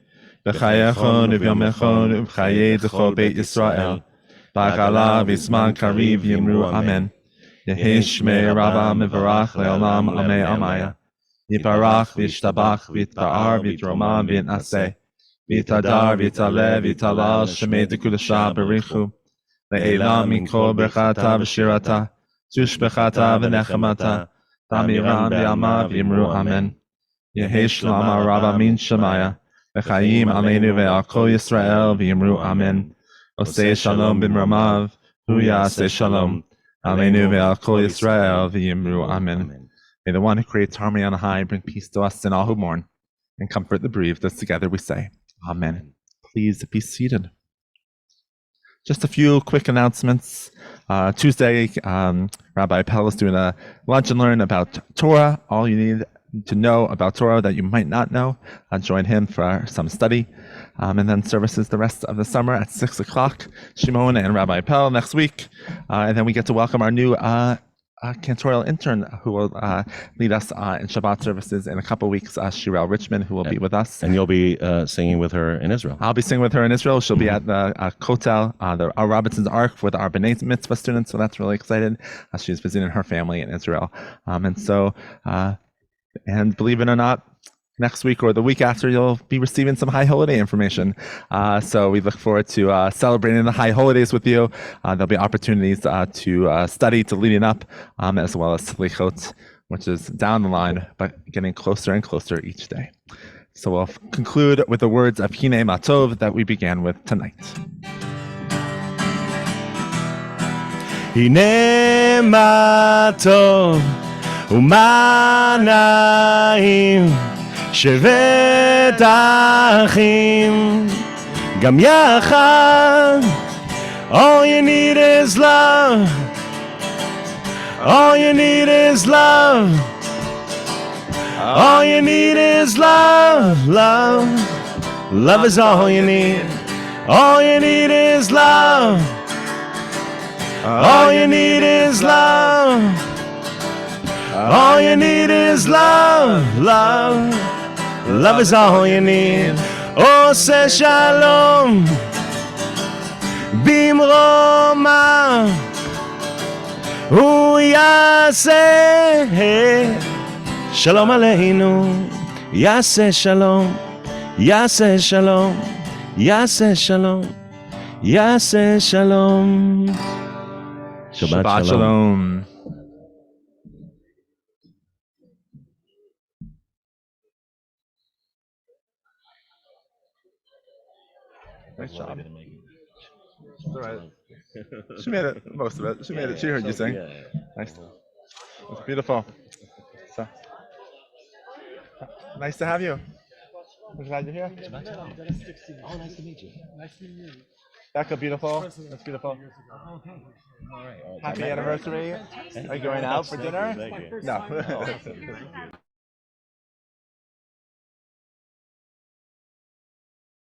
v'chayechon v'yomechon v'chayei d'chol Beit Yisrael, b'agala v'zman kariv yimru amen. Yehi shmei Rabbah mivarach le'olam amei amaya. Yiparach v'yishtabach v'yitpa'ar v'yitromam v'yinaseh, v'yitadar v'yitaleh v'yitalal shemei d'kudasha berichu, le'elam minkol berchata v'shirata, Tushbechata v'nechamata, Tamiram v'yama v'yimru amen. Yehi shlama Rabbah min shemaya, v'chayim aleinu ve'al kol Yisrael v'yimru amen. Osei shalom b'mramav, hu ya'aseh shalom, aleinu ve'al kol Yisrael v'yimru amen. May the one who creates harmony on high bring peace to us and all who mourn, and comfort the bereaved, as together we say, amen. Please be seated. Just a few quick announcements. Tuesday, Rabbi Pell is doing a lunch and learn about Torah. All you need to know about Torah that you might not know. Join him for some study. And then services the rest of the summer at 6 o'clock. Shimon and Rabbi Pell next week. And then we get to welcome our new cantorial intern who will lead us in Shabbat services in a couple weeks, Shirel Richmond, who will be with us. And you'll be singing with her in Israel. I'll be singing with her in Israel. She'll be at the Kotel, our Robinson's Ark with our B'nai Mitzvah students, so that's really exciting. She's visiting her family in Israel. And believe it or not, next week or the week after, you'll be receiving some high holiday information. So we look forward to celebrating the high holidays with you. There'll be opportunities to study, to leading up, as well as Slichot, which is down the line, but getting closer and closer each day. So we'll conclude with the words of Hine Matov that we began with tonight. Hine matov u'ma na'im שבת אחים גם יחד. All you need is love. All you need is love. All you need is love. Love. Love is all you need. All you need is love. All you need is love. All you need is love. Love. Love is all you need. Ose shalom bimroma hu yaseh shalom aleinu. Yaseh shalom. Yaseh shalom. Yaseh shalom. Yaseh shalom. Shabbat shalom. Nice job. It's all right. She made it, most of it. She made it. She heard you sing. Nice. That's beautiful. So nice to have you. We're glad you're here. Oh, nice to meet you. Becca, beautiful. That's beautiful. All right. Happy anniversary. Are you going out for dinner? Thank you. No.